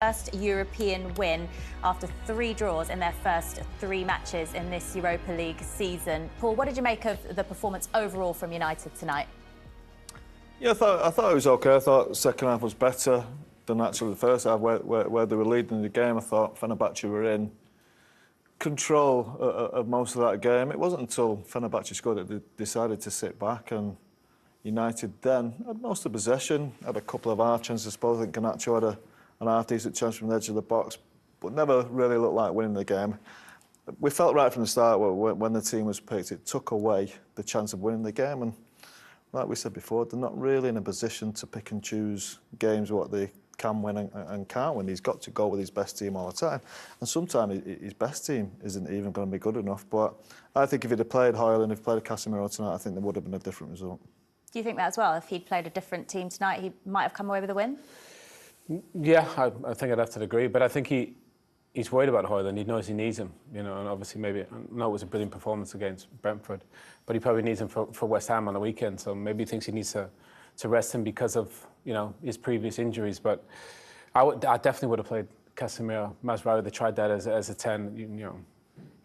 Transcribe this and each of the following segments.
first European win after 3 draws in their first 3 matches in this Europa League season. Paul, what did you make of the performance overall from United tonight? Yeah, I thought it was okay. I thought the second half was better than actually the first half, where they were leading the game. I thought Fenerbahçe were in control of most of that game. It wasn't until Fenerbahçe scored that they decided to sit back, and United then had most of the possession, had a couple of half chances. I suppose I think Garnacho had an half-decent chance from the edge of the box, but never really looked like winning the game. We felt right from the start when the team was picked, it took away the chance of winning the game, and like we said before, they're not really in a position to pick and choose games what they can win and can't win. He's got to go with his best team all the time. And sometimes his best team isn't even going to be good enough. But I think if he'd have played Højlund, if he'd played Casemiro tonight, I think there would have been a different result. Do you think that as well? If he'd played a different team tonight, he might have come away with a win? Yeah, I think I'd have to agree. But I think he's worried about Højlund. He knows he needs him, you know, and obviously maybe, I know it was a brilliant performance against Brentford, but he probably needs him for West Ham on the weekend. So maybe he thinks he needs to rest him because of, you know, his previous injuries. But I definitely would have played Casemiro. Mazraoui, they tried that as a 10. You know,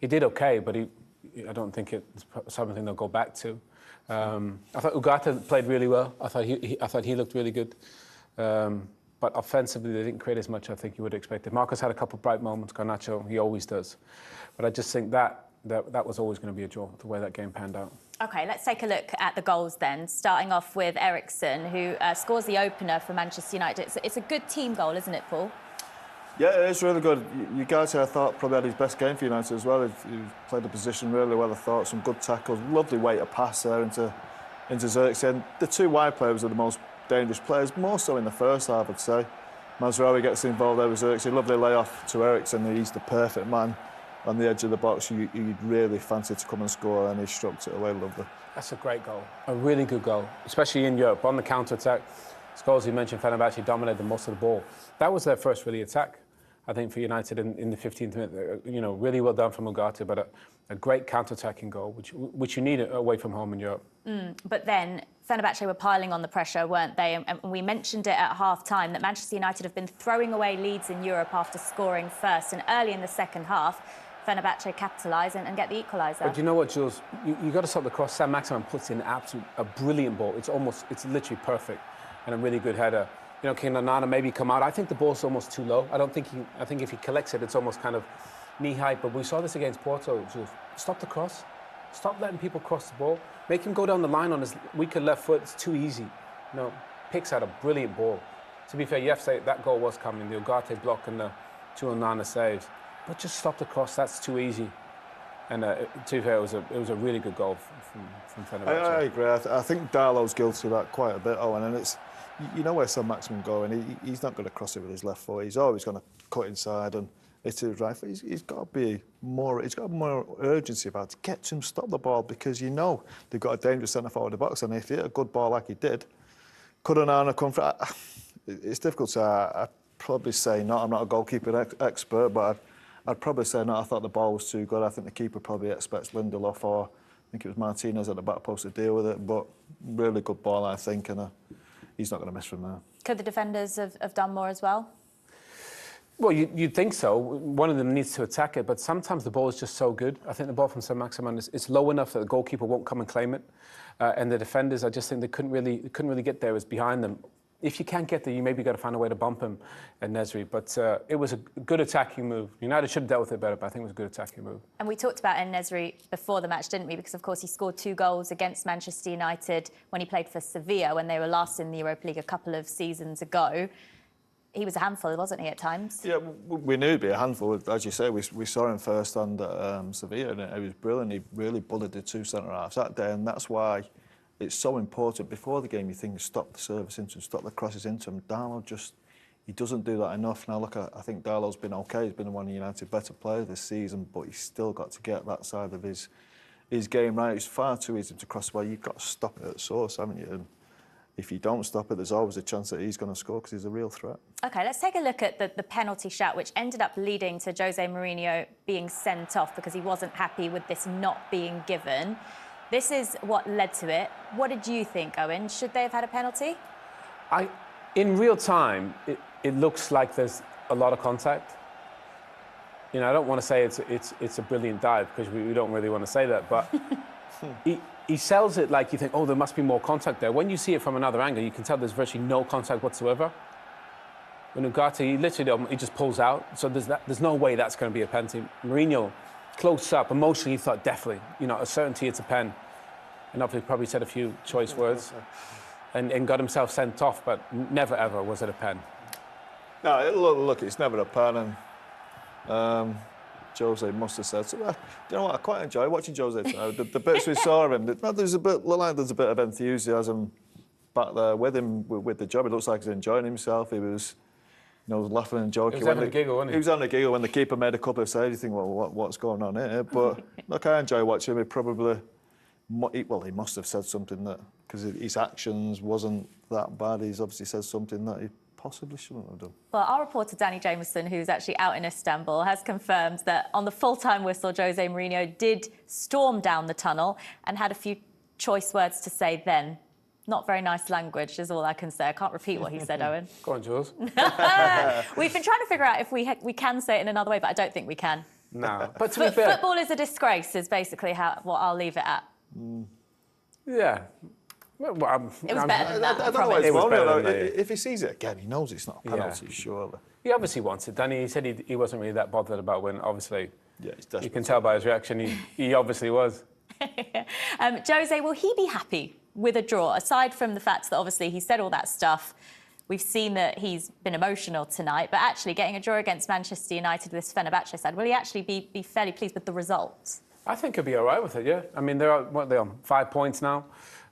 he did okay, but I don't think it's something they'll go back to. I thought Ugarte played really well. I thought he looked really good. But offensively, they didn't create as much I think you would have expected. Marcus had a couple of bright moments. Garnacho, he always does. But I just think that was always going to be a draw, the way that game panned out. OK, let's take a look at the goals then, starting off with Eriksen, who scores the opener for Manchester United. It's a good team goal, isn't it, Paul? Yeah, it is really good. Ugarte, I thought, probably had his best game for United as well. He played the position really well, I thought. Some good tackles, lovely way to pass there into Eriksen. The 2 wide players are the most dangerous players, more so in the first half, I'd say. Mazraoui gets involved there with Eriksen. Lovely layoff to Eriksen. He's the perfect man on the edge of the box. You'd really fancy to come and score, and he struck it away lovely. That's a great goal. A really good goal, especially in Europe. On the counter-attack, Scholes, you mentioned, Fenerbahçe dominated most of the ball. That was their first really attack, I think, for United in the 15th minute. You know, really well done from Ugarte, but a great counter-attacking goal, which you need away from home in Europe. But then Fenerbahçe were piling on the pressure, weren't they? And we mentioned it at half-time that Manchester United have been throwing away leads in Europe after scoring first. And early in the second half, Fenerbahçe capitalise and get the equaliser. But you know what, Jules? You got to stop the cross. Sam Maximin puts in a brilliant ball. It's literally perfect, and a really good header. You know, can Onana maybe come out? I think the ball's almost too low. I think if he collects it, it's almost kind of knee-high. But we saw this against Porto, Jules. Stop the cross. Stop letting people cross the ball. Make him go down the line on his weaker left foot. It's too easy. You know, picks out a brilliant ball. To be fair, you have to say that goal was coming. The Ugarte block and the 2 Onana saves. But just stop the cross. That's too easy. And to be fair, it was a really good goal from Fenerbahçe. I agree. I think Darlow's guilty of that quite a bit, Owen. And it's, you know where Sam Maximin going. He's not going to cross it with his left foot. He's always going to cut inside and hit his right foot. He's got to be more. He's got more urgency about it. Get to him, stop the ball, because you know they've got a dangerous centre forward in the box. And if he hit a good ball like he did, could Onana come for? It's difficult to say. I'd probably say not. I'm not a goalkeeper expert, but I'd probably say no. I thought the ball was too good. I think the keeper probably expects Lindelof, or I think it was Martinez at the back post to deal with it. But really good ball, I think, and he's not going to miss from there. Could the defenders have done more as well? Well, you'd think so. One of them needs to attack it, but sometimes the ball is just so good. I think the ball from Saint Maximin is low enough that the goalkeeper won't come and claim it, and the defenders, I just think they couldn't really get there. It was behind them. If you can't get there, you maybe got to find a way to bump him at Nesri. But it was a good attacking move. United should have dealt with it better, but I think it was a good attacking move. And we talked about Nesri before the match, didn't we? Because, of course, he scored 2 goals against Manchester United when he played for Sevilla, when they were last in the Europa League a couple of seasons ago. He was a handful, wasn't he, at times? Yeah, we knew he'd be a handful. As you say, we saw him first hand at Sevilla, and it was brilliant. He really bullied the 2 centre-halves that day, and that's why it's so important. Before the game, you think, stop the service into him, stop the crosses into him. Darlow he doesn't do that enough. Now, look, I think Darlow's been okay. He's been one of United's better players this season, but he's still got to get that side of his game right. It's far too easy to cross away. You've got to stop it at source, haven't you? And if you don't stop it, there's always a chance that he's going to score because he's a real threat. OK, let's take a look at the penalty shot, which ended up leading to José Mourinho being sent off because he wasn't happy with this not being given. This is what led to it. What did you think, Owen? Should they have had a penalty? In real time, it looks like there's a lot of contact. You know, I don't want to say it's a brilliant dive because we don't really want to say that, but he sells it like you think, oh, there must be more contact there. When you see it from another angle, you can tell there's virtually no contact whatsoever. When Ugarte, he just pulls out, so there's no way that's going to be a penalty. Mourinho, close up, emotionally, he thought definitely, you know, a certainty it's a pen. And obviously probably said a few choice words and got himself sent off, but never ever was it a pen. No, look, it's never a pen, and José must have said so. You know what? I quite enjoy watching José tonight. The bits we saw of him, there's a bit of enthusiasm back there with him with the job. It looks like he's enjoying himself. He was, you know, laughing and joking. He was having a giggle, wasn't he? He was having a giggle when the keeper made a couple of saves. You think, well, what's going on here? But look, I enjoy watching him. He probably, he must have said something that, because his actions wasn't that bad. He's obviously said something that he possibly shouldn't have done. Well, our reporter Danny Jameson, who's actually out in Istanbul, has confirmed that on the full-time whistle, José Mourinho did storm down the tunnel and had a few choice words to say then. Not very nice language is all I can say. I can't repeat what he said, Owen. Go on, Jules. We've been trying to figure out if we can say it in another way, but I don't think we can. No. But to be fair, football is a disgrace is basically what I'll leave it at. Yeah. Well, it was better than that. I don't know what it was better than if he sees it again, he knows it's not a penalty, surely. He obviously wants it. Danny, he said he wasn't really that bothered about winning. Obviously, you can tell by his reaction, he obviously was. José, will he be happy with a draw? Aside from the fact that obviously he said all that stuff, we've seen that he's been emotional tonight, but actually getting a draw against Manchester United with this Fenerbahçe side, will he actually be fairly pleased with the result? I think he'll be all right with it, yeah. I mean, they're on 5 points now.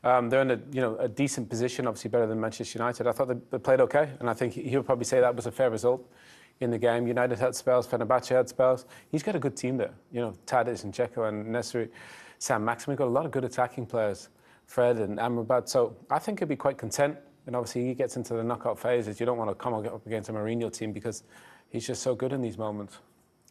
They're in a decent position, obviously better than Manchester United. I thought they played okay, and I think he'll probably say that was a fair result in the game. United had spells, Fenerbahçe had spells. He's got a good team there. You know, Tadic and Dzeko and Nesri, Sam Maximin, got a lot of good attacking players, Fred and Amrabat. So I think he'll be quite content. And obviously he gets into the knockout phases. You don't want to come up against a Mourinho team because he's just so good in these moments.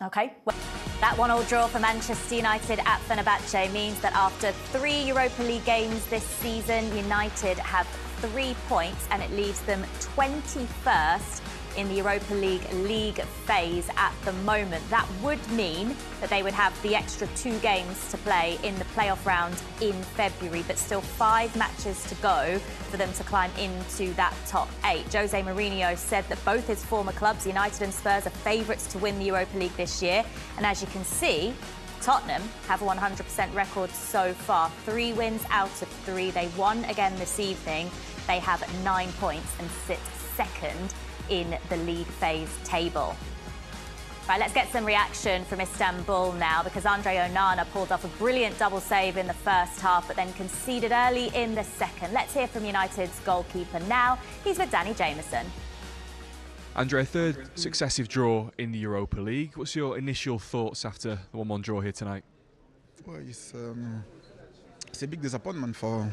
OK. Well, that 1-1 draw for Manchester United at Fenerbahçe means that after 3 Europa League games this season, United have 3 points and it leaves them 21st in the Europa League phase at the moment. That would mean that they would have the extra 2 games to play in the playoff round in February, but still 5 matches to go for them to climb into that top 8. José Mourinho said that both his former clubs, United and Spurs, are favourites to win the Europa League this year. And as you can see, Tottenham have a 100% record so far. 3 wins out of 3. They won again this evening. They have 9 points and sit second in the league phase table. Right, let's get some reaction from Istanbul now, because Andre Onana pulled off a brilliant double save in the first half, but then conceded early in the second. Let's hear from United's goalkeeper now. He's with Danny Jameson. Andre, 3rd successive draw in the Europa League. What's your initial thoughts after the 1-1 draw here tonight? Well, it's a big disappointment for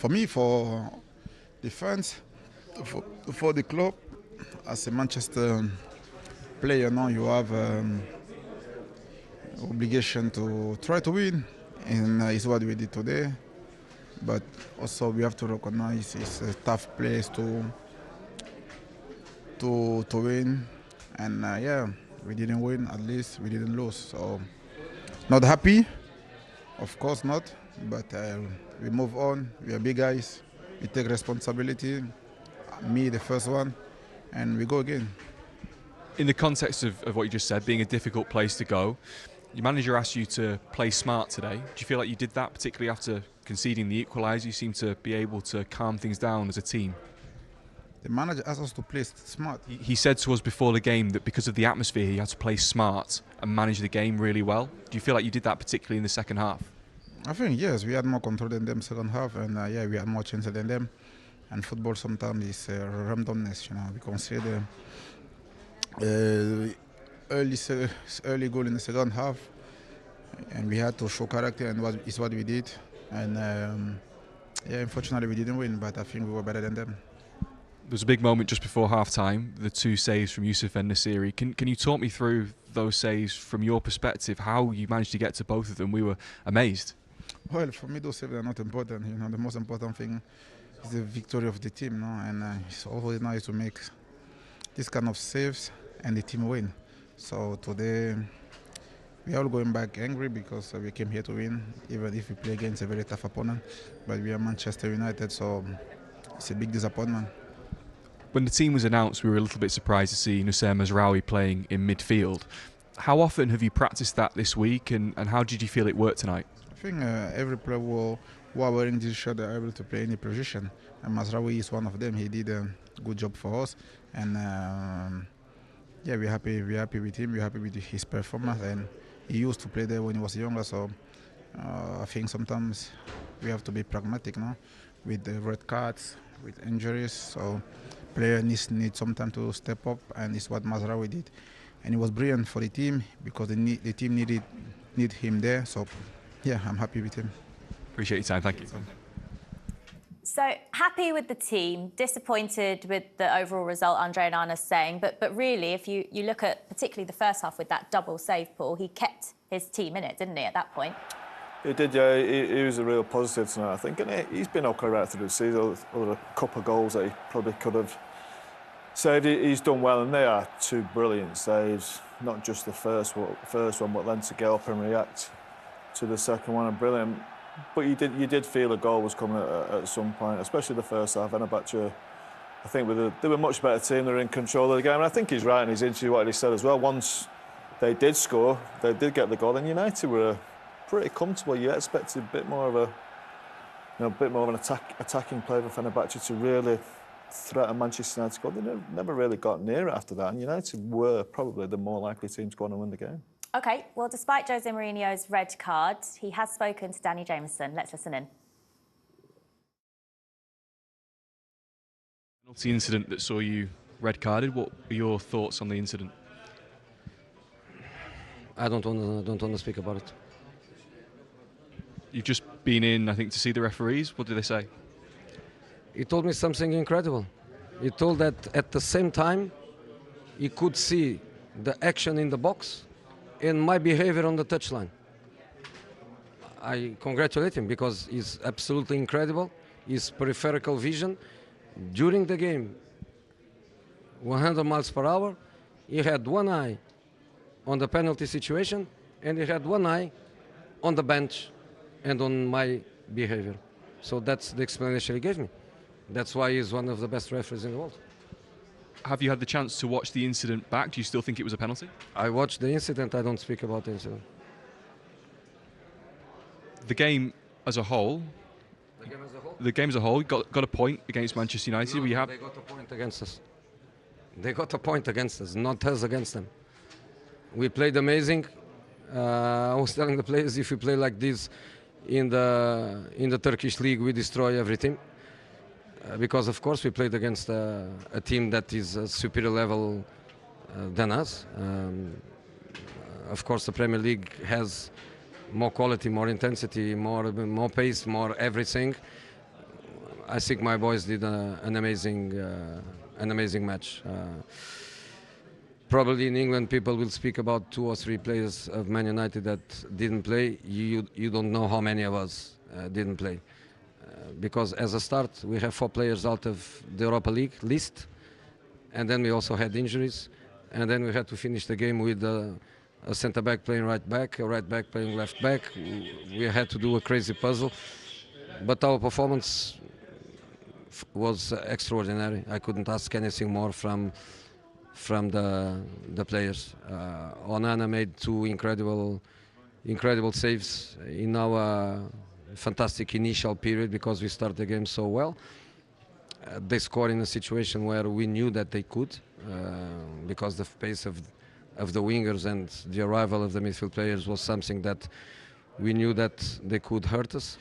me, for the fans, for the club. As a Manchester player now, you have obligation to try to win, and it's what we did today. But also we have to recognize it's a tough place to win, and yeah, we didn't win. At least we didn't lose. So not happy, of course not. But we move on. We are big guys. We take responsibility. Me, the first one. And we go again. In the context of what you just said, being a difficult place to go, your manager asked you to play smart today. Do you feel like you did that, particularly after conceding the equaliser? You seem to be able to calm things down as a team. The manager asked us to play smart. He said to us before the game that because of the atmosphere, he had to play smart and manage the game really well. Do you feel like you did that, particularly in the second half? I think, yes, we had more control than them second half, and yeah, we had more chances than them. And football sometimes is randomness, you know. We consider early goal in the second half, and we had to show character, and it's what we did. And yeah, unfortunately we didn't win, but I think we were better than them. There was a big moment just before half-time, the 2 saves from Yusuf and Nasiri. Can you talk me through those saves from your perspective, how you managed to get to both of them? We were amazed. Well, for me, those saves are not important. You know, the most important thing is the victory of the team, no? And it's always nice to make this kind of saves. and the team win. So today we are all going back angry because we came here to win, even if we play against a very tough opponent. But we are Manchester United, so it's a big disappointment. When the team was announced, we were a little bit surprised to see José Mazraoui playing in midfield. How often have you practiced that this week, and how did you feel it worked tonight? I think every player who are wearing this shirt are able to play any position, and Mazraoui is one of them. He did a good job for us, and yeah, we're happy. We're happy with him. We're happy with his performance, and he used to play there when he was younger. So I think sometimes we have to be pragmatic, no, with the red cards, with injuries. So player need some time to step up, and it's what Mazraoui did, and it was brilliant for the team because the team need him there. So yeah, I'm happy with him. Appreciate your time. Thank you. So happy with the team, disappointed with the overall result, Andre Onana's saying. But really, if you look at particularly the first half with that double save, Paul, he kept his team in it, didn't he, at that point? He did, yeah. He was a real positive tonight, I think. And he's been okay right through the season. Other a couple of goals that he probably could have saved. He's done well, and they are two brilliant saves. Not just the first one, but then to get up and react to the second one, and brilliant. But you did feel a goal was coming at some point, especially the first half. Fenerbahçe, I think they were a much better team. They were in control of the game, and I think he's right in his interview what he said as well. Once they did score, they did get the goal, then United were pretty comfortable. You expected a bit more of an attacking play for Fenerbahçe to really threaten Manchester United. They never really got near it after that, and United were probably the more likely team to go on and win the game. OK, well, despite José Mourinho's red card, he has spoken to Danny Jameson. Let's listen in. Penalty incident that saw you red carded. What are your thoughts on the incident? I don't want to speak about it. You've just been in, I think, to see the referees. What did they say? He told me something incredible. He told that at the same time he could see the action in the box and my behavior on the touchline. I congratulate him because he's absolutely incredible. His peripheral vision during the game, 100 miles per hour, he had one eye on the penalty situation and he had one eye on the bench and on my behavior. So that's the explanation he gave me. That's why he's one of the best referees in the world. Have you had the chance to watch the incident back? Do you still think it was a penalty? I watched the incident. I don't speak about the incident. The game as a whole. The game as a whole got a point against Manchester United. No, they got a point against us. They got a point against us, not us against them. We played amazing. I was telling the players, if we play like this in the Turkish league, we destroy everything. Because of course we played against a team that is a superior level than us. Of course the Premier League has more quality, more intensity, more pace, more everything. I think my boys did an amazing match. Probably in England people will speak about 2 or 3 players of Man United that didn't play. You don't know how many of us didn't play. Because as a start, we have 4 players out of the Europa League list, and then we also had injuries, and then we had to finish the game with a centre-back playing right back, a right back playing left back. We had to do a crazy puzzle, but our performance was extraordinary. I couldn't ask anything more from the players. Onana made 2 incredible saves in our fantastic initial period because we started the game so well. They scored in a situation where we knew that they could because the pace of the wingers and the arrival of the midfield players was something that we knew that they could hurt us.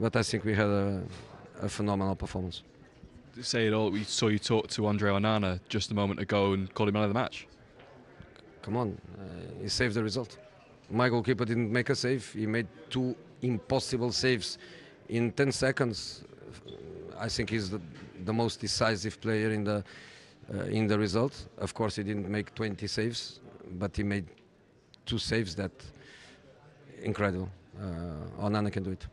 But I think we had a phenomenal performance. To say it all, we saw you talk to Andre Onana just a moment ago and called him man of the match. Come on, he saved the result. My goalkeeper didn't make a save. He made 2 impossible saves in 10 seconds. I think he's the most decisive player in the result. Of course, he didn't make 20 saves, but he made 2 saves that incredible. Onana can do it.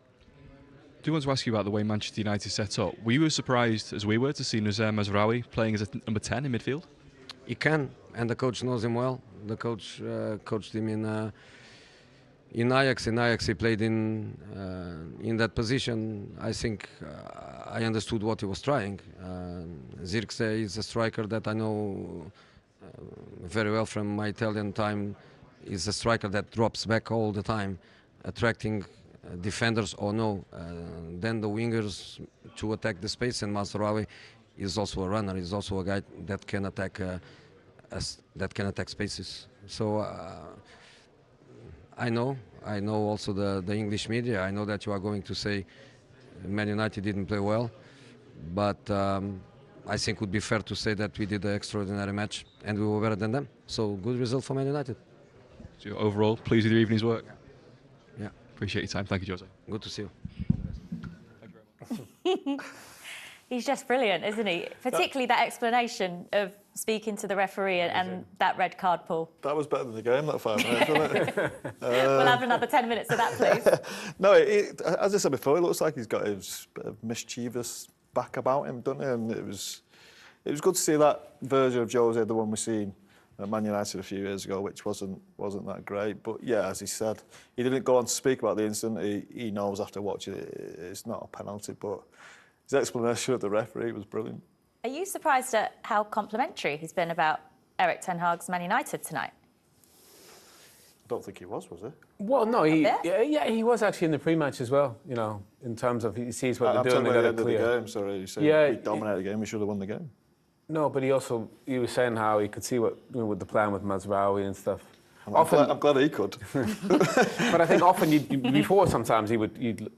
I do want to ask you about the way Manchester United set up. Were you as surprised as we were to see José Mazraoui playing as a number 10 in midfield? he can, and the coach knows him well. The coach coached him in Ajax. In Ajax, he played in that position. I think I understood what he was trying. Zirkzee is a striker that I know very well from my Italian time. He's a striker that drops back all the time, attracting defenders or no. Then the wingers to attack the space, and Mazraoui is also a runner. He's also a guy that can attack spaces. So I know also the English media. I know that you are going to say Man United didn't play well, but I think it would be fair to say that we did an extraordinary match and we were better than them. So good result for Man United. So overall, pleased with your evening's work? Yeah. Appreciate your time. Thank you, José. Good to see you. Thank you very much. He's just brilliant, isn't he? Particularly that explanation of speaking to the referee and that red card, Paul. That was better than the game, that 5 minutes, wasn't it? We'll have another 10 minutes of that, please. No, as I said before, it looks like he's got his bit of mischievous back about him, doesn't he? And it was good to see that version of José, the one we seen at Man United a few years ago, which wasn't that great. But yeah, as he said, he didn't go on to speak about the incident. He knows after watching it, it's not a penalty, but his explanation of the referee was brilliant. Are you surprised at how complimentary he's been about Erik ten Hag's Man United tonight? I don't think he was he? Well, no, he was actually in the pre-match as well. You know, in terms of he sees what they're doing, they got it clear. The game, sorry, you said we dominated the game. We should have won the game. No, but he was saying how he could see what with the plan with Mazraoui and stuff. I'm glad he could. But I think often before sometimes you'd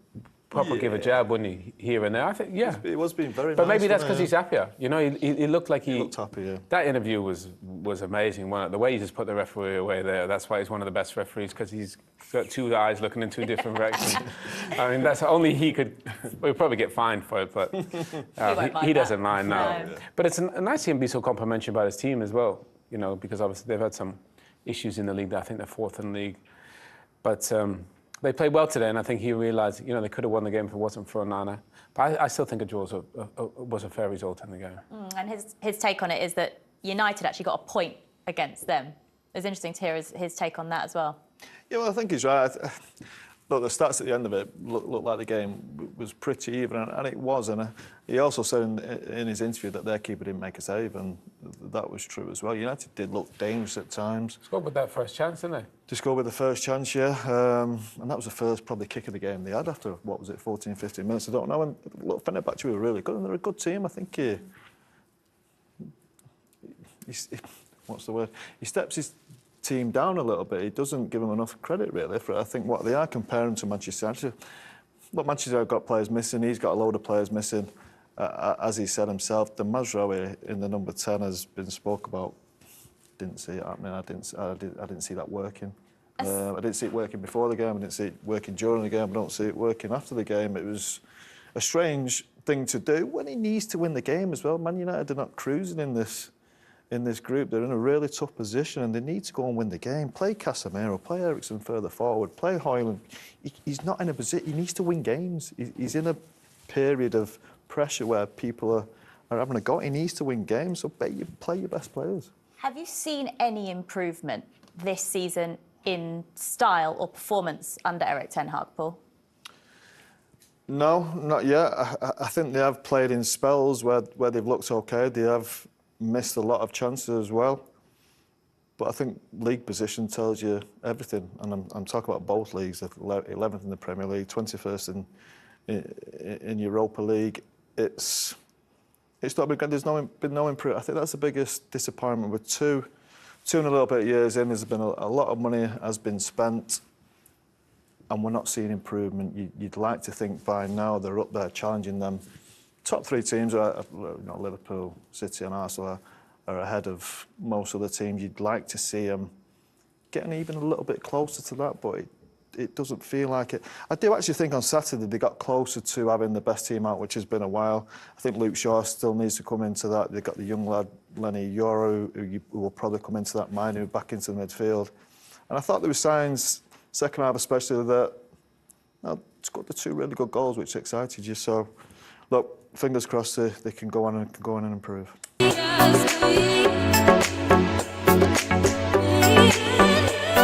proper give a jab, wouldn't he, here and there? I think, yeah. He was being very But nice, maybe that's because he? he's happier. You know, he looked like he looked happy, yeah. That interview was amazing. The way he just put the referee away there, that's why he's one of the best referees, because he's got two eyes looking in two different directions. I mean, that's only he could... We'll probably get fined for it, but he doesn't mind now. No. But it's nice to see him be so complimentary about his team as well, you know, because obviously they've had some issues in the league. I think they're fourth in the league. But... they played well today, and I think he realised, you know, they could have won the game if it wasn't for Onana. But I still think a draw was a fair result in the game. And his take on it is that United actually got a point against them. It was interesting to hear his take on that as well. Yeah, well, I think he's right. Look, the stats at the end of it looked like the game was pretty even, and it was. And he also said in his interview that their keeper didn't make a save, and that was true as well. United did look dangerous at times. Scored with that first chance, didn't they? To score with the first chance, yeah. And that was the first probably kick of the game they had after, 14, 15 minutes? I don't know. And look, Fenerbahçe were really good, and they're a good team. I think what's the word? He steps his team down a little bit. He doesn't give them enough credit, really, for I think what they are comparing to Manchester United. Look, Manchester have got players missing. He's got a load of players missing. As he said himself, the Mazraoui in the number 10 has been spoke about. Didn't see it happening. I didn't see that working. I didn't see it working before the game. I didn't see it working during the game. I don't see it working after the game. It was a strange thing to do when he needs to win the game as well. Man United are not cruising in this group. They're in a really tough position and they need to go and win the game. Play Casemiro, play Eriksen further forward, play Højlund. He's not in a position, he needs to win games. He's in a period of pressure where people are having a go. He needs to win games, so play your best players. Have you seen any improvement this season in style or performance under Erik ten Hag, Paul? No, not yet. I think they have played in spells where they've looked okay. They have missed a lot of chances as well. But I think league position tells you everything. And I'm talking about both leagues, 11th in the Premier League, 21st in Europa League. It's not been, there's been no improvement. I think that's the biggest disappointment. With two and a little bit of years in, there's been a lot of money has been spent and we're not seeing improvement. You'd like to think by now they're up there challenging them. Top three teams, Liverpool, City and Arsenal, are ahead of most of the teams. You'd like to see them getting even a little bit closer to that, but it doesn't feel like it. I do actually think on Saturday they got closer to having the best team out, which has been a while. I think Luke Shaw still needs to come into that. They've got the young lad, Lenny Yoro, who will probably come into that Manu back into the midfield. And I thought there were signs, second half especially, that scored the two really good goals, which excited you. So, look, fingers crossed they can go on and improve.